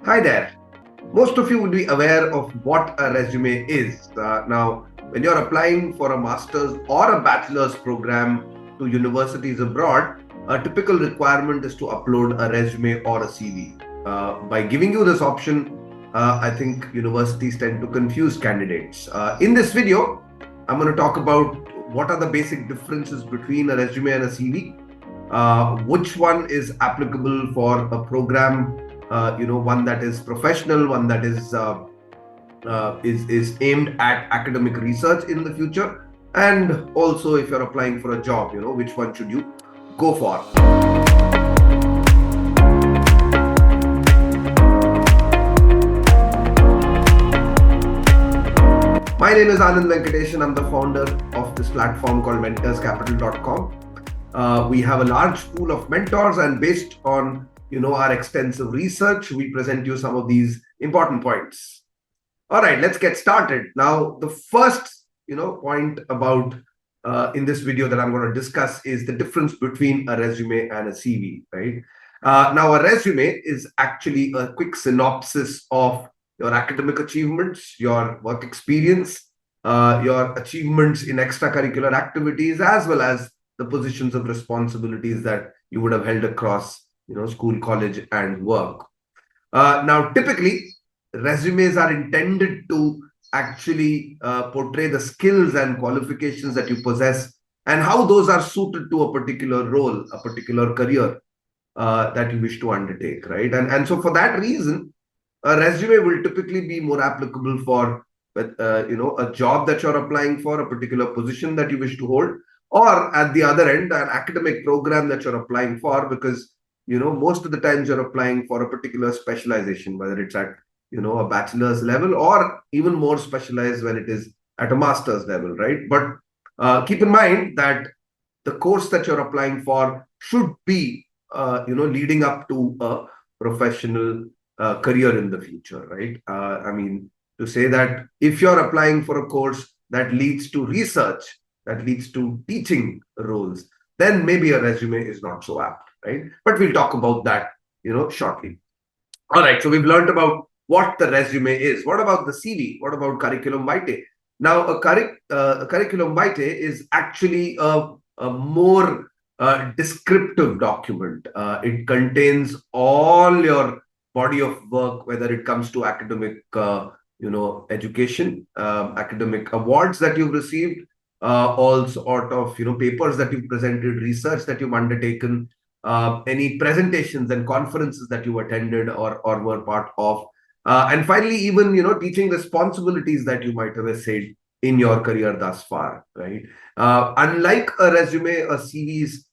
Hi there. Most of you would be aware of what a resume is. Now, when you're applying for a master's or a bachelor's program to universities abroad, a typical requirement is to upload a resume or a CV. By giving you this option, I think universities tend to confuse candidates. In this video, I'm going to talk about what are the basic differences between a resume and a CV, which one is applicable for a program, one that is professional, one that is aimed at academic research in the future, and also if you're applying for a job, which one should you go for. My name is Anand Venkatesan. I'm the founder of this platform called mentorscapital.com. We have a large pool of mentors, and based on our extensive research, we present you some of these important points. All right, let's get started. Now, the first point about in this video that I'm going to discuss is the difference between a resume and a CV, right? Now, a resume is actually a quick synopsis of your academic achievements, your work experience, your achievements in extracurricular activities, as well as the positions of responsibilities that you would have held across school, college, and work. Now, typically, resumes are intended to actually portray the skills and qualifications that you possess and how those are suited to a particular role, a particular career that you wish to undertake, right? And so for that reason, a resume will typically be more applicable for a job that you're applying for, a particular position that you wish to hold, or at the other end, an academic program that you're applying for, because most of the times you're applying for a particular specialization, whether it's at a bachelor's level or even more specialized when it is at a master's level, right? But keep in mind that the course that you're applying for should be leading up to a professional career in the future, right? I mean, to say that if you're applying for a course that leads to research, that leads to teaching roles, then maybe a resume is not so apt, right? But we'll talk about that, shortly. All right, so we've learned about what the resume is. What about the CV? What about curriculum vitae? Now, a curriculum vitae is actually a more descriptive document. It contains all your body of work, whether it comes to academic, education, academic awards that you've received, all sort of, papers that you've presented, research that you've undertaken, any presentations and conferences that you attended or were part of. And finally, even, teaching responsibilities that you might have essayed in your career thus far, right? Unlike a resume, a CV is,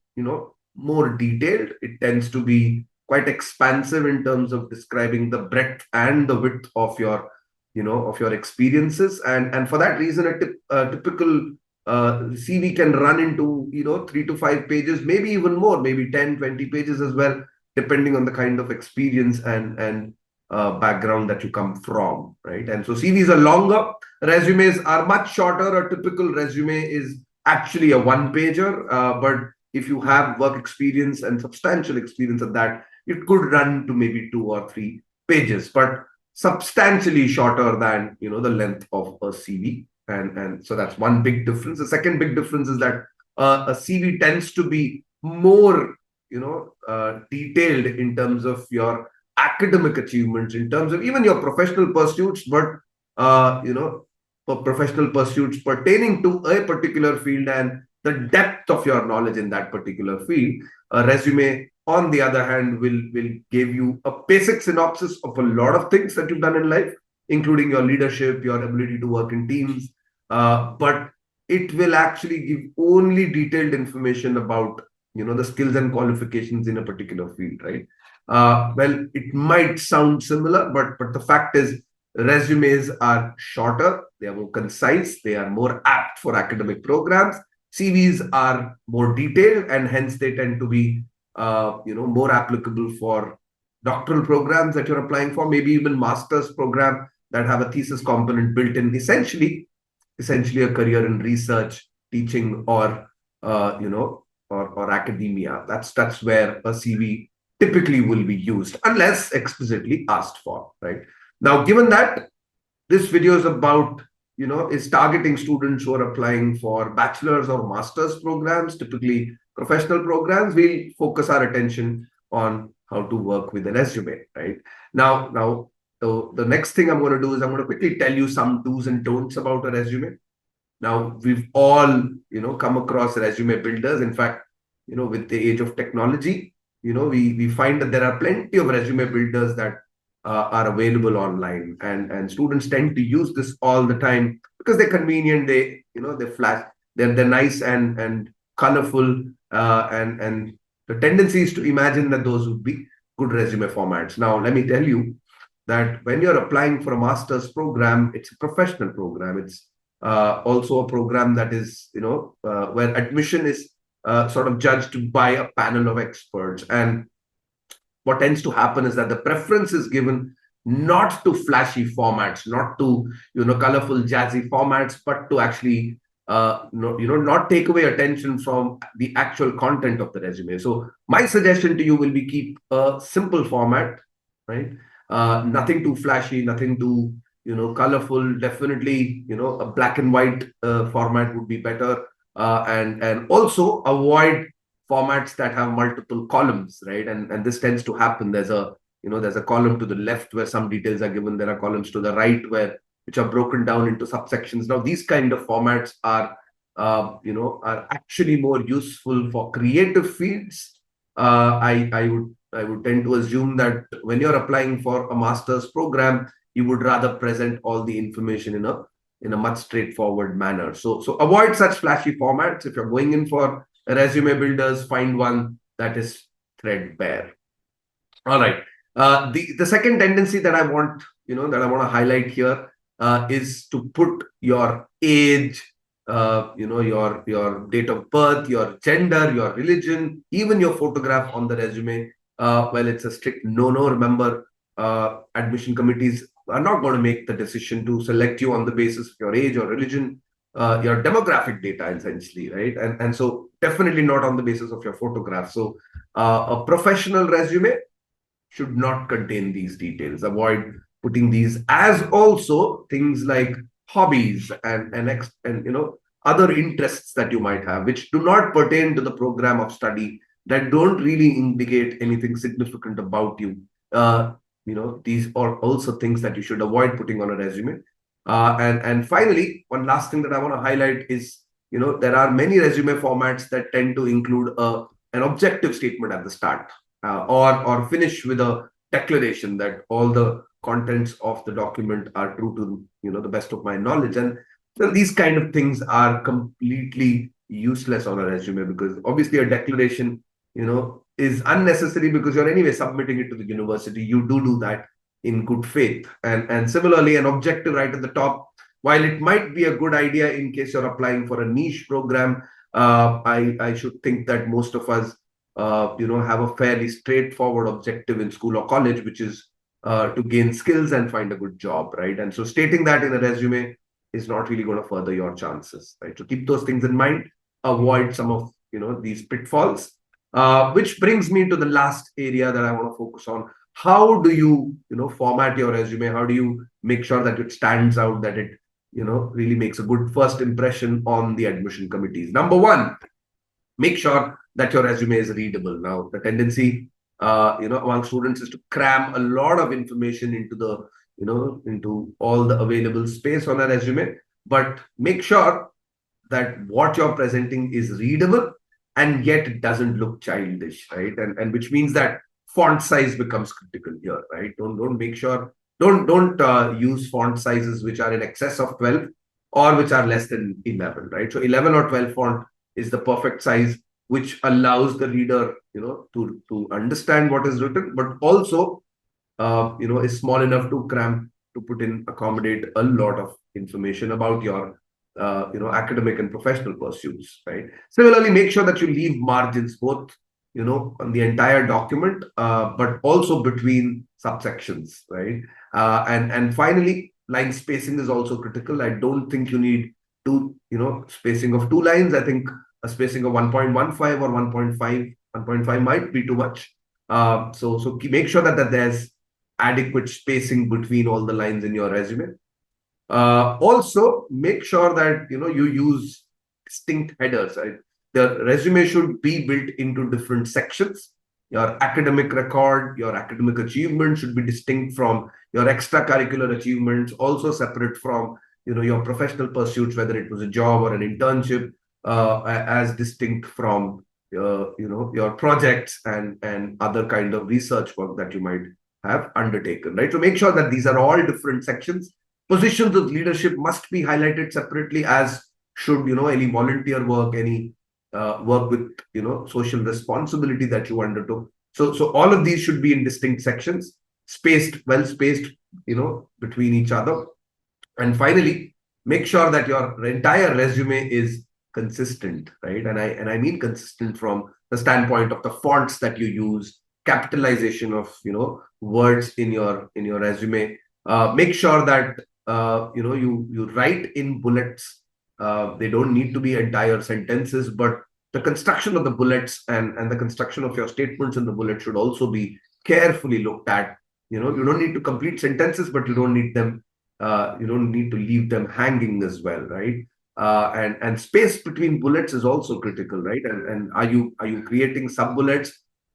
more detailed. It tends to be quite expansive in terms of describing the breadth and the width of your, of your experiences. And for that reason, a typical CV can run into 3 to 5 pages, maybe even more, maybe 10, 20 pages as well, depending on the kind of experience and background that you come from, right? And so CVs are longer, resumes are much shorter. A typical resume is actually a one-pager, but if you have work experience and substantial experience at that, it could run to maybe 2 or 3 pages, but substantially shorter than the length of a CV. And so that's one big difference. The second big difference is that a CV tends to be more detailed in terms of your academic achievements, in terms of even your professional pursuits, but for professional pursuits pertaining to a particular field and the depth of your knowledge in that particular field. A resume, on the other hand, will give you a basic synopsis of a lot of things that you've done in life, including your leadership, your ability to work in teams, but it will actually give only detailed information about the skills and qualifications in a particular field, right? Well, it might sound similar, but the fact is, resumes are shorter, they are more concise, they are more apt for academic programs. CVs are more detailed, and hence they tend to be more applicable for doctoral programs that you're applying for, maybe even master's program that have a thesis component built in, essentially a career in research, teaching, or or academia. That's where a CV typically will be used unless explicitly asked for, right? Now, given that this video is about, is targeting students who are applying for bachelor's or master's programs, typically professional programs, we'll focus our attention on how to work with a resume, right? Now, the next thing I'm going to do is I'm going to quickly tell you some do's and don'ts about a resume. Now, we've all, come across resume builders. In fact, with the age of technology, we find that there are plenty of resume builders that are available online, and students tend to use this all the time because they're convenient. They flash, they're nice and colorful, and the tendency is to imagine that those would be good resume formats. Now, let me tell you that when you're applying for a master's program, it's a professional program. It's also a program that is, where admission is sort of judged by a panel of experts. And what tends to happen is that the preference is given not to flashy formats, not to, colorful, jazzy formats, but to actually, not take away attention from the actual content of the resume. So my suggestion to you will be keep a simple format, right? Nothing too flashy, nothing too, colorful. Definitely, a black and white format would be better. And also avoid formats that have multiple columns, right? And this tends to happen. There's a column to the left where some details are given. There are columns to the right which are broken down into subsections. Now, these kind of formats are actually more useful for creative fields. I would tend to assume that when you're applying for a master's program, you would rather present all the information in a much straightforward manner. So avoid such flashy formats. If you're going in for resume builders, find one that is threadbare. All right. The second tendency that I want to highlight here is to put your age, your date of birth, your gender, your religion, even your photograph on the resume. Well, it's a strict no-no. Remember, admission committees are not going to make the decision to select you on the basis of your age or religion, your demographic data, essentially, right? And so definitely not on the basis of your photograph. So a professional resume should not contain these details. Avoid putting these, as also things like hobbies and other interests that you might have, which do not pertain to the program of study, that don't really indicate anything significant about you. These are also things that you should avoid putting on a resume. And finally, one last thing that I want to highlight is, there are many resume formats that tend to include an objective statement at the start, or finish with a declaration that all the contents of the document are true to the best of my knowledge. And these kind of things are completely useless on a resume, because obviously a declaration is unnecessary, because you're anyway submitting it to the university. You do that in good faith. And similarly, an objective right at the top, while it might be a good idea in case you're applying for a niche program, I should think that most of us have a fairly straightforward objective in school or college, which is to gain skills and find a good job, right? And so stating that in a resume is not really going to further your chances, right? So keep those things in mind. Avoid some of these pitfalls. Which brings me to the last area that I want to focus on. How do you format your resume? How do you make sure that it stands out, that it really makes a good first impression on the admission committees? Number one, make sure that your resume is readable. Now, the tendency, among students is to cram a lot of information into all the available space on a resume. But make sure that what you're presenting is readable, and yet it doesn't look childish, right? And which means that font size becomes critical here, right? Don't use font sizes which are in excess of 12 or which are less than 11, right? So 11 or 12 font is the perfect size, which allows the reader, to understand what is written, but also, is small enough to accommodate a lot of information about your, academic and professional pursuits, right? Similarly, make sure that you leave margins both, on the entire document, but also between subsections, right? And finally, line spacing is also critical. I don't think you need spacing of 2 lines. I think a spacing of 1.15 or 1.5 might be too much. So make sure that there's adequate spacing between all the lines in your resume. Also, make sure that you use distinct headers. Right? The resume should be built into different sections. Your academic record, your academic achievement should be distinct from your extracurricular achievements, also separate from your professional pursuits, whether it was a job or an internship, as distinct from your projects and other kind of research work that you might have undertaken. Right. So make sure that these are all different sections. Positions of leadership must be highlighted separately, as should any volunteer work, any work with social responsibility that you undertook. So all of these should be in distinct sections, well spaced, between each other. And finally, make sure that your entire resume is consistent, right? And I mean consistent from the standpoint of the fonts that you use, capitalization of words in your resume. Make sure that you write in bullets. They don't need to be entire sentences, but the construction of the bullets and the construction of your statements in the bullet should also be carefully looked at. You don't need to complete sentences, but you don't need to leave them hanging as well, right? And space between bullets is also critical, right? And are you creating sub bullets,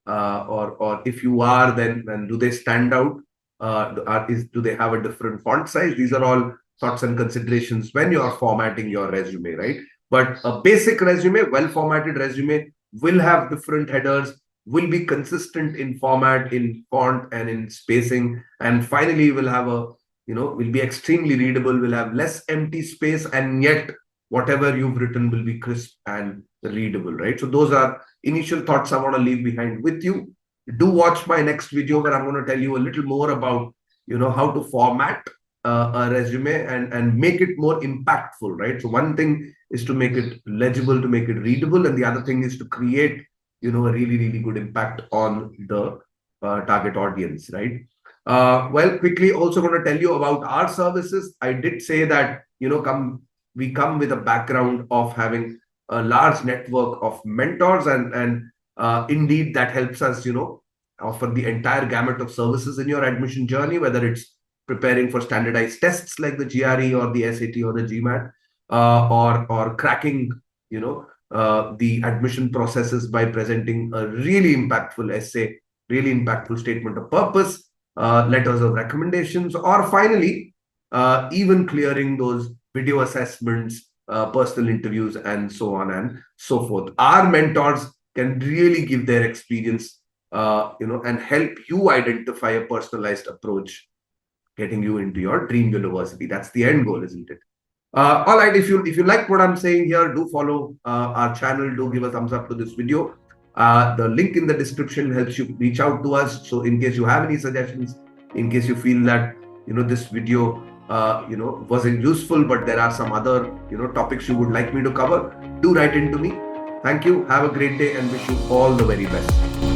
or if you are, then do they stand out? Do they have a different font size? These are all thoughts and considerations when you are formatting your resume, right? But a basic resume, well formatted resume, will have different headers, will be consistent in format, in font, and in spacing, and finally will be extremely readable, will have less empty space, and yet whatever you've written will be crisp and readable, right? So those are initial thoughts I want to leave behind with you. Do watch my next video where I'm going to tell you a little more about how to format a resume and make it more impactful, right? So one thing is to make it legible, to make it readable, and the other thing is to create a really, really good impact on the target audience, right? Well, quickly also going to tell you about our services. I did say that we come with a background of having a large network of mentors, and indeed that helps us offer the entire gamut of services in your admission journey, whether it's preparing for standardized tests like the GRE or the SAT or the GMAT, or cracking the admission processes by presenting a really impactful essay, really impactful statement of purpose, letters of recommendations, or finally even clearing those video assessments, personal interviews, and so on and so forth. Our mentors can really give their experience, and help you identify a personalized approach, getting you into your dream university. That's the end goal, isn't it? All right, if you like what I'm saying here, do follow our channel, do give a thumbs up to this video. The link in the description helps you reach out to us. So in case you have any suggestions, in case you feel that this video wasn't useful, but there are some other topics you would like me to cover, do write into me. Thank you. Have a great day and wish you all the very best.